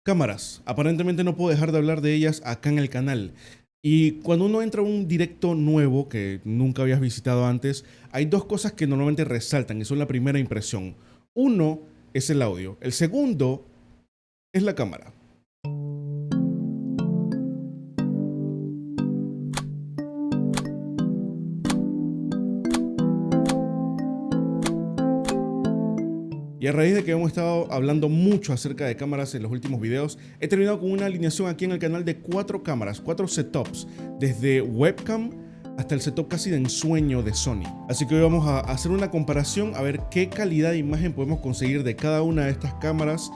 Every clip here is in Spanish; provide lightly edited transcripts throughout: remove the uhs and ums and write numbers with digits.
Cámaras. Aparentemente no puedo dejar de hablar de ellas acá en el canal. Y cuando uno entra a un directo nuevo que nunca habías visitado antes, hay dos cosas que normalmente resaltan y son la primera impresión. Uno es el audio. El segundo es la cámara. Y a raíz de que hemos estado hablando mucho acerca de cámaras en los últimos videos, he terminado con una alineación aquí en el canal de 4 cámaras, 4 setups, desde webcam hasta el setup casi de ensueño de Sony. Así que hoy vamos a hacer una comparación a ver qué calidad de imagen podemos conseguir de cada una de estas cámaras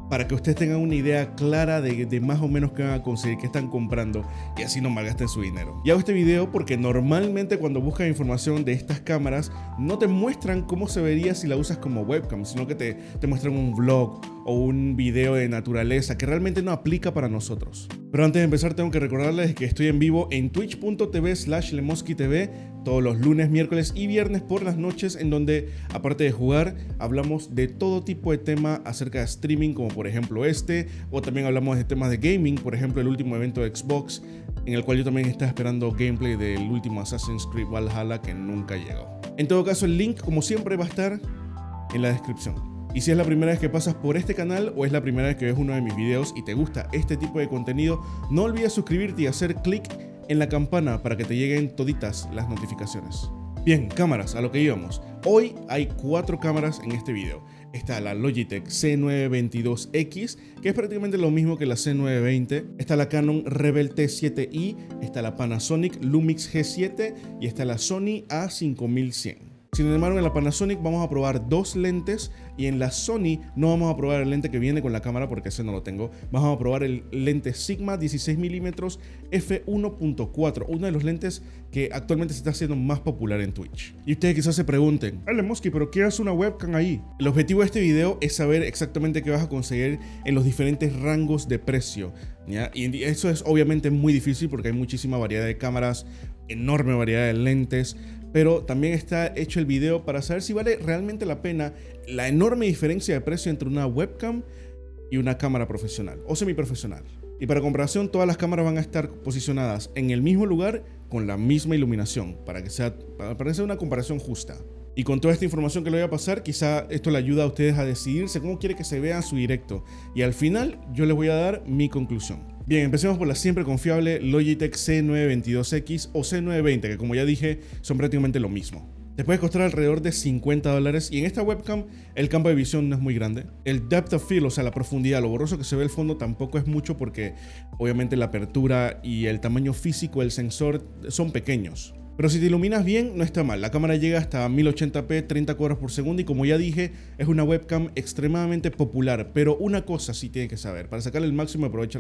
para que ustedes tengan una idea clara de más o menos qué van a conseguir, qué están comprando y así no malgasten su dinero. Y hago este video porque normalmente cuando buscas información de estas cámaras no te muestran cómo se vería si la usas como webcam, sino que te muestran un vlog o un video de naturaleza que realmente no aplica para nosotros. Pero antes de empezar tengo que recordarles que estoy en vivo en twitch.tv/LeMosquiTV todos los lunes, miércoles y viernes por las noches, en donde aparte de jugar hablamos de todo tipo de tema acerca de streaming, como por ejemplo este, o también hablamos de temas de gaming, por ejemplo el último evento de Xbox, en el cual yo también estaba esperando gameplay del último Assassin's Creed Valhalla que nunca llegó. En todo caso el link como siempre va a estar en la descripción. Y si es la primera vez que pasas por este canal o es la primera vez que ves uno de mis videos y te gusta este tipo de contenido, no olvides suscribirte y hacer clic en la campana para que te lleguen toditas las notificaciones. Bien, cámaras, a lo que íbamos. Hoy hay 4 cámaras en este video. Está la Logitech C922X, que es prácticamente lo mismo que la C920. Está la Canon Rebel T7i, está la Panasonic Lumix G7 y está la Sony A5100. Sin embargo, en la Panasonic vamos a probar 2 lentes y en la Sony no vamos a probar el lente que viene con la cámara porque ese no lo tengo. Vamos a probar el lente Sigma 16mm f1.4, uno de los lentes que actualmente se está haciendo más popular en Twitch. Y ustedes quizás se pregunten, Mosqui, ¿pero qué hace una webcam ahí? El objetivo de este video es saber exactamente qué vas a conseguir en los diferentes rangos de precio, ¿ya? Y eso es obviamente muy difícil porque hay muchísima variedad de cámaras, enorme variedad de lentes, pero también está hecho el video para saber si vale realmente la pena la enorme diferencia de precio entre una webcam y una cámara profesional o semiprofesional. Y para comparación, todas las cámaras van a estar posicionadas en el mismo lugar con la misma iluminación para que sea una comparación justa. Y con toda esta información que le voy a pasar, quizá esto le ayuda a ustedes a decidirse cómo quiere que se vea su directo. Y al final yo les voy a dar mi conclusión. Bien, empecemos por la siempre confiable Logitech C922X o C920, que como ya dije, son prácticamente lo mismo. Te puede costar alrededor de $50 y en esta webcam el campo de visión no es muy grande. El depth of field, o sea la profundidad, lo borroso que se ve el fondo tampoco es mucho porque obviamente la apertura y el tamaño físico del sensor son pequeños. Pero si te iluminas bien, no está mal. La cámara llega hasta 1080p, 30 cuadros por segundo y como ya dije, es una webcam extremadamente popular. Pero una cosa sí tienes que saber, para sacarle el máximo provecho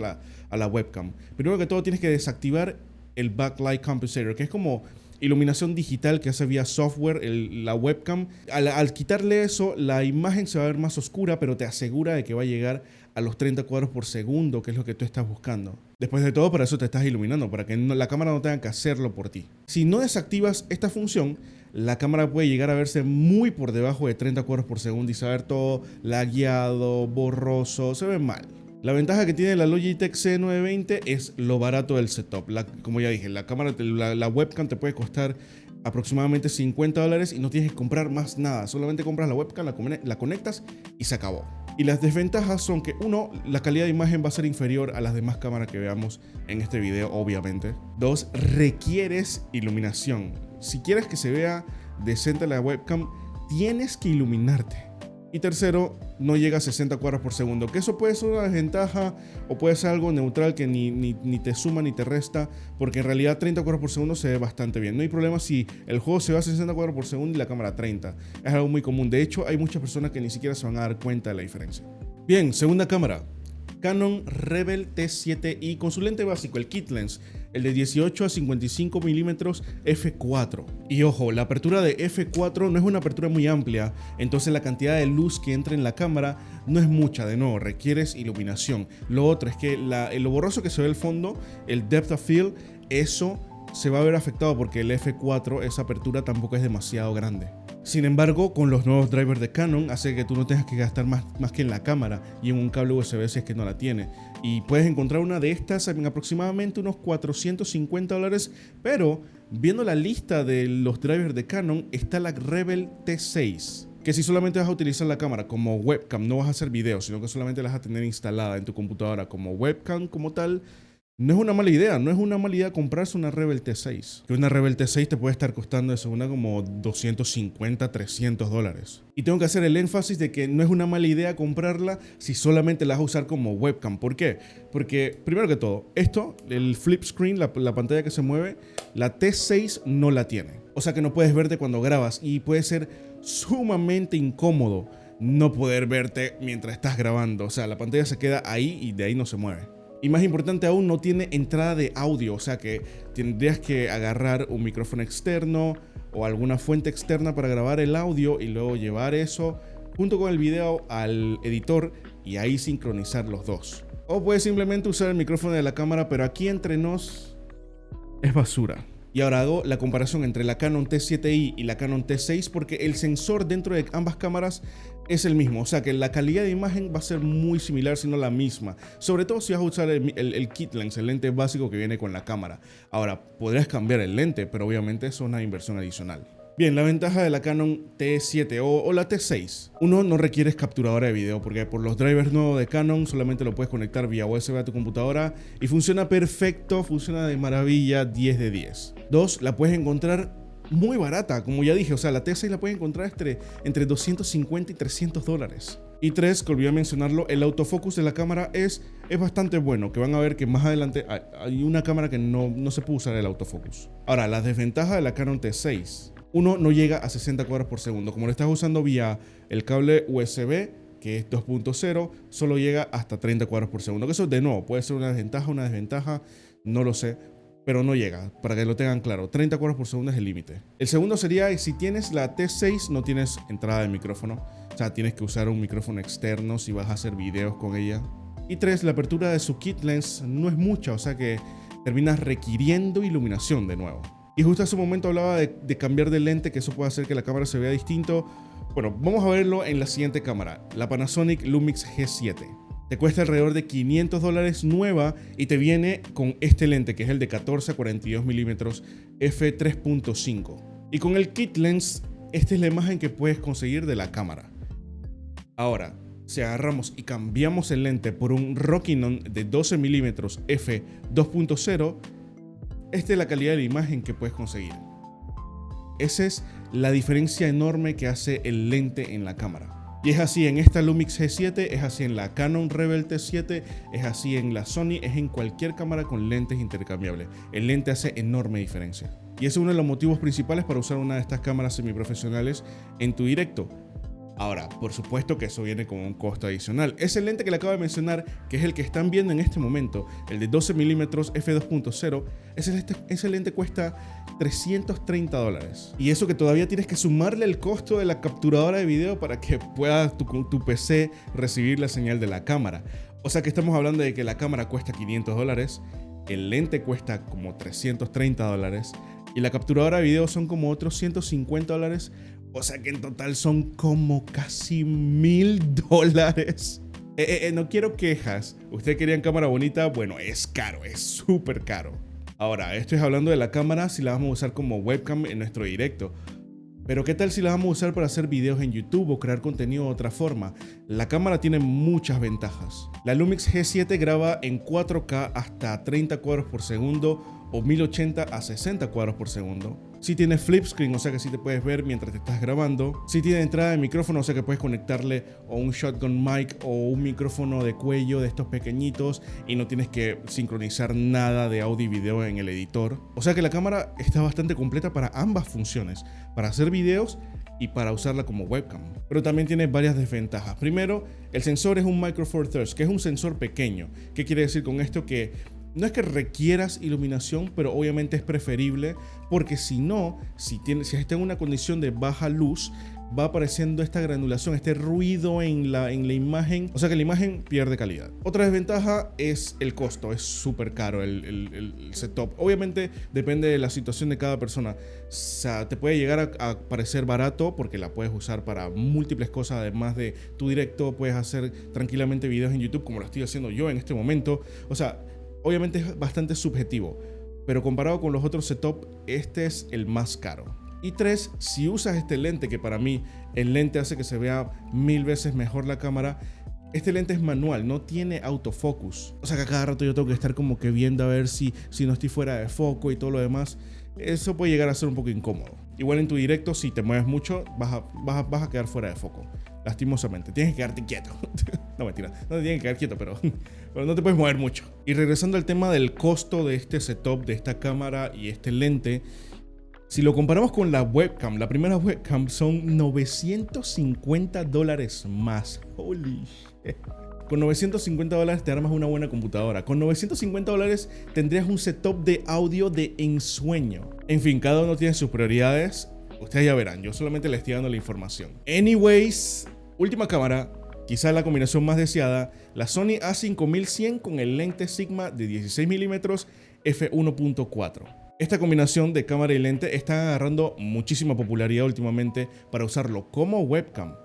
a la webcam. Primero que todo tienes que desactivar el Backlight Compensator, que es como iluminación digital que hace vía software la webcam. Al quitarle eso, la imagen se va a ver más oscura, pero te asegura de que va a llegar a los 30 cuadros por segundo, que es lo que tú estás buscando. Después de todo, para eso te estás iluminando, para que la cámara no tenga que hacerlo por ti. Si no desactivas esta función, la cámara puede llegar a verse muy por debajo de 30 cuadros por segundo y se va a ver todo lagueado, borroso, se ve mal. La ventaja que tiene la Logitech C920 es lo barato del setup. Como ya dije, la webcam te puede costar aproximadamente $50 y no tienes que comprar más nada. Solamente compras la webcam, la conectas y se acabó. Y las desventajas son que, uno, la calidad de imagen va a ser inferior a las demás cámaras que veamos en este video, obviamente. 2, requieres iluminación. Si quieres que se vea decente la webcam, tienes que iluminarte. Y tercero, no llega a 60 cuadros por segundo, que eso puede ser una desventaja o puede ser algo neutral que ni te suma ni te resta, porque en realidad 30 cuadros por segundo se ve bastante bien. No hay problema si el juego se va a 60 cuadros por segundo y la cámara a 30. Es algo muy común. De hecho, hay muchas personas que ni siquiera se van a dar cuenta de la diferencia. Bien, segunda cámara. Canon Rebel T7i con su lente básico, el kit lens, el de 18 a 55 milímetros f4. Y ojo, la apertura de f4 no es una apertura muy amplia, entonces la cantidad de luz que entra en la cámara no es mucha. De nuevo, requieres iluminación. Lo otro es que lo borroso que se ve el fondo, el depth of field, eso se va a ver afectado porque el f4, esa apertura tampoco es demasiado grande. Sin embargo, con los nuevos drivers de Canon hace que tú no tengas que gastar más que en la cámara y en un cable USB si es que no la tiene. Y puedes encontrar una de estas en aproximadamente unos $450, pero viendo la lista de los drivers de Canon está la Rebel T6. Que si solamente vas a utilizar la cámara como webcam, no vas a hacer videos, sino que solamente la vas a tener instalada en tu computadora como webcam como tal, no es una mala idea. No es una mala idea comprarse una Rebel T6. Que una Rebel T6 te puede estar costando de segunda como $250, $300. Y tengo que hacer el énfasis de que no es una mala idea comprarla si solamente la vas a usar como webcam. ¿Por qué? Porque, primero que todo, esto, el flip screen, la pantalla que se mueve, la T6 no la tiene. O sea que no puedes verte cuando grabas y puede ser sumamente incómodo no poder verte mientras estás grabando. O sea, la pantalla se queda ahí y de ahí no se mueve. Y más importante aún, no tiene entrada de audio, o sea que tendrías que agarrar un micrófono externo o alguna fuente externa para grabar el audio y luego llevar eso junto con el video al editor y ahí sincronizar los dos. O puedes simplemente usar el micrófono de la cámara, pero aquí entre nos es basura. Y ahora hago la comparación entre la Canon T7i y la Canon T6 porque el sensor dentro de ambas cámaras es el mismo. O sea que la calidad de imagen va a ser muy similar, si no la misma. Sobre todo si vas a usar el kit lens, el lente básico que viene con la cámara. Ahora, podrías cambiar el lente, pero obviamente eso es una inversión adicional. Bien, la ventaja de la Canon T7 o la T6. Uno, no requieres capturadora de video porque por los drivers nuevos de Canon solamente lo puedes conectar vía USB a tu computadora y funciona perfecto, funciona de maravilla, 10 de 10. Dos, la puedes encontrar muy barata, como ya dije, o sea, la T6 la puedes encontrar entre $250 y $300. Y tres, que olvidé mencionarlo, el autofocus de la cámara es bastante bueno, que van a ver que más adelante hay una cámara que no se puede usar el autofocus. Ahora, las desventajas de la Canon T6. Uno, no llega a 60 cuadros por segundo. Como lo estás usando vía el cable USB, que es 2.0, solo llega hasta 30 cuadros por segundo. Que eso, de nuevo, puede ser una desventaja, no lo sé, pero no llega, para que lo tengan claro. 30 cuadros por segundo es el límite. El segundo sería, si tienes la T6, no tienes entrada de micrófono. O sea, tienes que usar un micrófono externo si vas a hacer videos con ella. Y tres, la apertura de su kit lens no es mucha, o sea que terminas requiriendo iluminación de nuevo. Y justo hace un momento hablaba de cambiar de lente, que eso puede hacer que la cámara se vea distinto. Bueno, vamos a verlo en la siguiente cámara, la Panasonic Lumix G7. Te cuesta alrededor de $500 nueva y te viene con este lente que es el de 14 a 42 milímetros f3.5. Y con el kit lens, esta es la imagen que puedes conseguir de la cámara. Ahora, si agarramos y cambiamos el lente por un Rokinon de 12 milímetros f2.0, esta es la calidad de la imagen que puedes conseguir. Esa es la diferencia enorme que hace el lente en la cámara. Y es así en esta Lumix G7, es así en la Canon Rebel T7, es así en la Sony, es en cualquier cámara con lentes intercambiables. El lente hace enorme diferencia. Y ese es uno de los motivos principales para usar una de estas cámaras semiprofesionales en tu directo. Ahora, por supuesto que eso viene con un costo adicional. Ese lente que le acabo de mencionar, que es el que están viendo en este momento, el de 12 milímetros f2.0, ese lente cuesta $330. Y eso que todavía tienes que sumarle el costo de la capturadora de video para que pueda tu PC recibir la señal de la cámara. O sea que estamos hablando de que la cámara cuesta $500, el lente cuesta como $330 y la capturadora de video son como otros $150. O sea que en total son como casi $1000. No quiero quejas. Ustedes querían cámara bonita. Bueno, es caro, es súper caro. Ahora, esto es hablando de la cámara si la vamos a usar como webcam en nuestro directo. Pero ¿qué tal si la vamos a usar para hacer videos en YouTube o crear contenido de otra forma? La cámara tiene muchas ventajas. La Lumix G7 graba en 4K hasta 30 cuadros por segundo o 1080 a 60 cuadros por segundo. Sí tiene flip screen, o sea que sí te puedes ver mientras te estás grabando. Sí tiene entrada de micrófono, o sea que puedes conectarle o un shotgun mic o un micrófono de cuello de estos pequeñitos y no tienes que sincronizar nada de audio y video en el editor. O sea que la cámara está bastante completa para ambas funciones, para hacer videos y para usarla como webcam. Pero también tiene varias desventajas. Primero, el sensor es un Micro Four Thirds, que es un sensor pequeño. ¿Qué quiere decir con esto? Que no es que requieras iluminación, pero obviamente es preferible porque si no, si está en una condición de baja luz, va apareciendo esta granulación, este ruido en la imagen, o sea que la imagen pierde calidad. Otra desventaja es el costo, es súper caro el setup. Obviamente depende de la situación de cada persona. O sea, te puede llegar a parecer barato porque la puedes usar para múltiples cosas, además de tu directo, puedes hacer tranquilamente videos en YouTube como lo estoy haciendo yo en este momento. O sea, obviamente es bastante subjetivo, pero comparado con los otros setup, este es el más caro. Y 3, si usas este lente, que para mí el lente hace que se vea 1000 veces mejor la cámara, este lente es manual, no tiene autofocus. O sea que a cada rato yo tengo que estar como que viendo a ver si no estoy fuera de foco y todo lo demás. Eso puede llegar a ser un poco incómodo. Igual en tu directo, si te mueves mucho, vas a quedar fuera de foco. Lastimosamente, tienes que quedarte quieto. No, mentira, no te tienes que quedar quieto, pero no te puedes mover mucho. Y regresando al tema del costo de este setup, de esta cámara y este lente, si lo comparamos con la webcam, la primera webcam son $950 más. Holy shit. Con $950 te armas una buena computadora. Con $950 tendrías un setup de audio de ensueño. En fin, cada uno tiene sus prioridades. Ustedes ya verán, yo solamente les estoy dando la información. Anyways, última cámara, quizás la combinación más deseada, la Sony a5100 con el lente Sigma de 16mm f1.4. Esta combinación de cámara y lente está agarrando muchísima popularidad últimamente para usarlo como webcam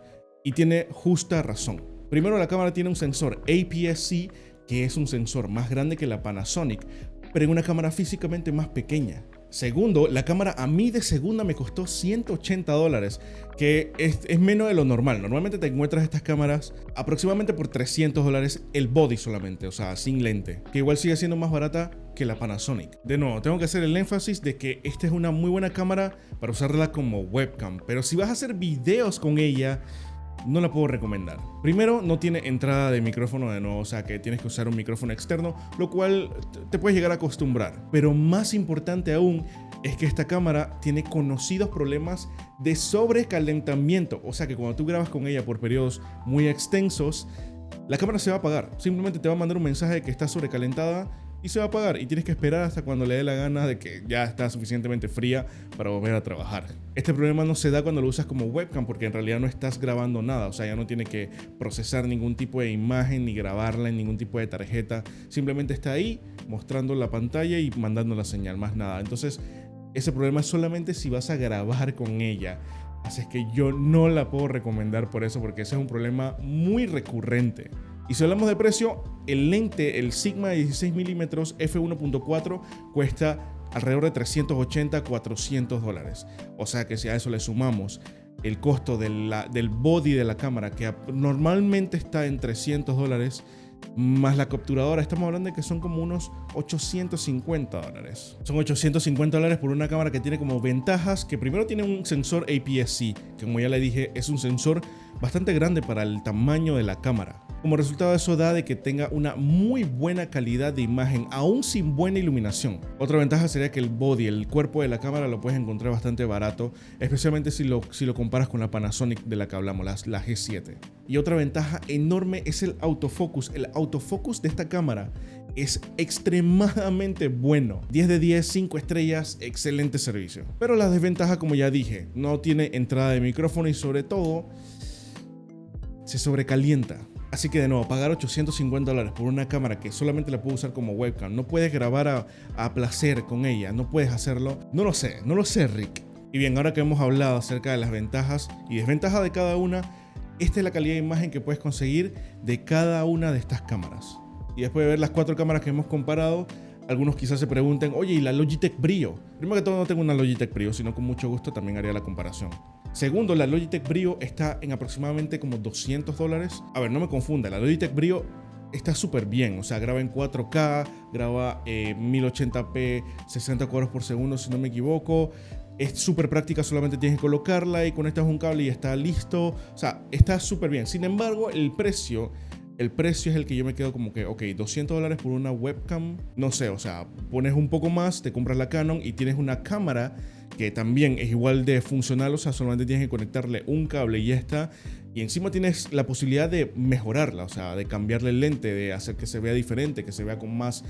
y tiene justa razón. Primero, la cámara tiene un sensor APS-C, que es un sensor más grande que la Panasonic, pero en una cámara físicamente más pequeña. Segundo, la cámara a mí de segunda me costó $180, que es menos de lo normal. Normalmente te encuentras estas cámaras aproximadamente por $300 el body solamente, o sea, sin lente, que igual sigue siendo más barata que la Panasonic. De nuevo, tengo que hacer el énfasis de que esta es una muy buena cámara para usarla como webcam, pero si vas a hacer videos con ella, no la puedo recomendar. Primero, no tiene entrada de micrófono de nuevo, o sea que tienes que usar un micrófono externo, lo cual te puedes llegar a acostumbrar. Pero más importante aún es que esta cámara tiene conocidos problemas de sobrecalentamiento, o sea que cuando tú grabas con ella por periodos muy extensos, la cámara se va a apagar. Simplemente te va a mandar un mensaje de que está sobrecalentada y se va a apagar, y tienes que esperar hasta cuando le dé la gana de que ya está suficientemente fría para volver a trabajar. Este problema no se da cuando lo usas como webcam porque en realidad no estás grabando nada, o sea, ya no tiene que procesar ningún tipo de imagen ni grabarla en ningún tipo de tarjeta, simplemente está ahí mostrando la pantalla y mandando la señal, más nada. Entonces ese problema es solamente si vas a grabar con ella. Así es que yo no la puedo recomendar por eso, porque ese es un problema muy recurrente. Y si hablamos de precio, el lente, el Sigma de 16mm f1.4 cuesta alrededor de $380-400. O sea que si a eso le sumamos el costo del body de la cámara, que normalmente está en $300, más la capturadora, estamos hablando de que son como unos $850. Son $850 por una cámara que tiene como ventajas que primero tiene un sensor APS-C, que como ya le dije es un sensor bastante grande para el tamaño de la cámara. Como resultado, eso da de que tenga una muy buena calidad de imagen, aún sin buena iluminación. Otra ventaja sería que el body, el cuerpo de la cámara, lo puedes encontrar bastante barato, especialmente si lo comparas con la Panasonic de la que hablamos, la G7. Y otra ventaja enorme es el autofocus. El autofocus de esta cámara es extremadamente bueno. 10 de 10, 5 estrellas, excelente servicio. Pero la desventaja, como ya dije, no tiene entrada de micrófono y sobre todo se sobrecalienta. Así que de nuevo, pagar $850 por una cámara que solamente la puedo usar como webcam, no puedes grabar a placer con ella, no puedes hacerlo. No lo sé, Rick. Y bien, ahora que hemos hablado acerca de las ventajas y desventajas de cada una, esta es la calidad de imagen que puedes conseguir de cada una de estas cámaras. Y después de ver las 4 cámaras que hemos comparado, algunos quizás se pregunten, oye, ¿y la Logitech Brio? Primero que todo, no tengo una Logitech Brio, sino con mucho gusto también haría la comparación. Segundo, la Logitech Brio está en aproximadamente como $200. A ver, no me confunda, la Logitech Brio está súper bien, o sea, graba en 4K, graba 1080p, 60 cuadros por segundo si no me equivoco. Es súper práctica, solamente tienes que colocarla y conectas un cable y está listo. O sea, está súper bien. Sin embargo, el precio el precio es el que yo me quedo como que, ok, $200 por una webcam, no sé, o sea, pones un poco más, te compras la Canon y tienes una cámara que también es igual de funcional, o sea, solamente tienes que conectarle un cable y ya está. Y encima tienes la posibilidad de mejorarla, o sea, de cambiarle el lente, de hacer que se vea diferente, que se vea con más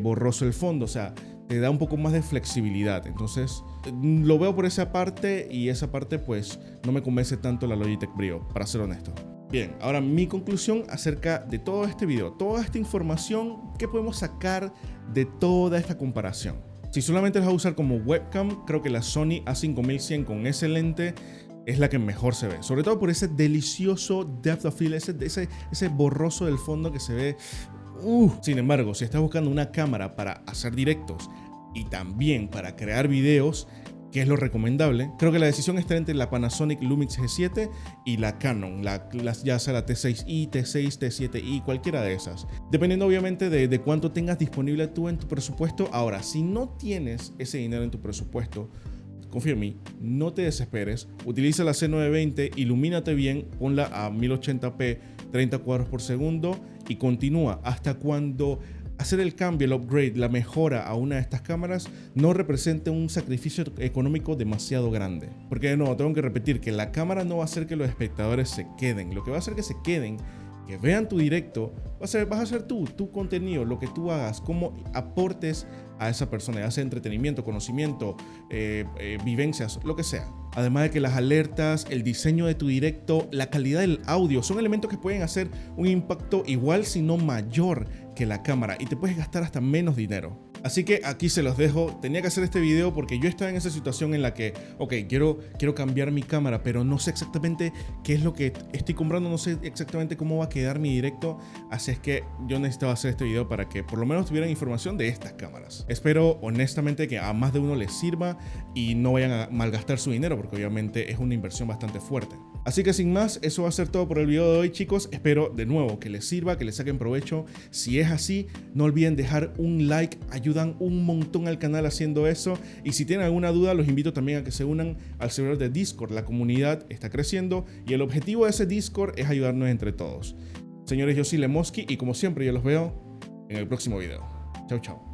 borroso el fondo, o sea, te da un poco más de flexibilidad. Entonces, lo veo por esa parte y esa parte pues no me convence tanto la Logitech Brio, para ser honesto. Bien, ahora mi conclusión acerca de todo este video, toda esta información, ¿qué podemos sacar de toda esta comparación? Si solamente las vas a usar como webcam, creo que la Sony A5100 con ese lente es la que mejor se ve, sobre todo por ese delicioso depth of field, ese borroso del fondo que se ve. Sin embargo, si estás buscando una cámara para hacer directos y también para crear videos, que es lo recomendable, creo que la decisión está entre la Panasonic Lumix G7 y la Canon, ya sea la T6i, T6, T7i, cualquiera de esas, dependiendo obviamente de cuánto tengas disponible tú en tu presupuesto. Ahora, si no tienes ese dinero en tu presupuesto, confía en mí, no te desesperes, utiliza la C920, ilumínate bien, ponla a 1080p, 30 cuadros por segundo y continúa hasta cuando hacer el cambio, el upgrade, la mejora a una de estas cámaras no represente un sacrificio económico demasiado grande. Porque de nuevo, tengo que repetir que la cámara no va a hacer que los espectadores se queden, lo que va a hacer que se queden, que vean tu directo, vas a hacer tu contenido, lo que tú hagas, cómo aportes a esa persona, ya sea entretenimiento, conocimiento, vivencias, lo que sea. Además de que las alertas, el diseño de tu directo, la calidad del audio son elementos que pueden hacer un impacto igual si no mayor que la cámara y te puedes gastar hasta menos dinero. Así que aquí se los dejo. Tenía que hacer este video porque yo estaba en esa situación en la que, ok, quiero cambiar mi cámara, pero no sé exactamente qué es lo que estoy comprando, no sé exactamente cómo va a quedar mi directo. Así es que yo necesitaba hacer este video para que por lo menos tuvieran información de estas cámaras. Espero honestamente que a más de uno les sirva y no vayan a malgastar su dinero, porque obviamente es una inversión bastante fuerte. Así que sin más, eso va a ser todo por el video de hoy, chicos. Espero de nuevo que les sirva, que les saquen provecho. Si es así, no olviden dejar un like, ayudan un montón al canal haciendo eso. Y si tienen alguna duda, los invito también a que se unan al servidor de Discord. La comunidad está creciendo y el objetivo de ese Discord es ayudarnos entre todos. Señores, yo soy Lemoski y como siempre yo los veo en el próximo video. Chau, chau.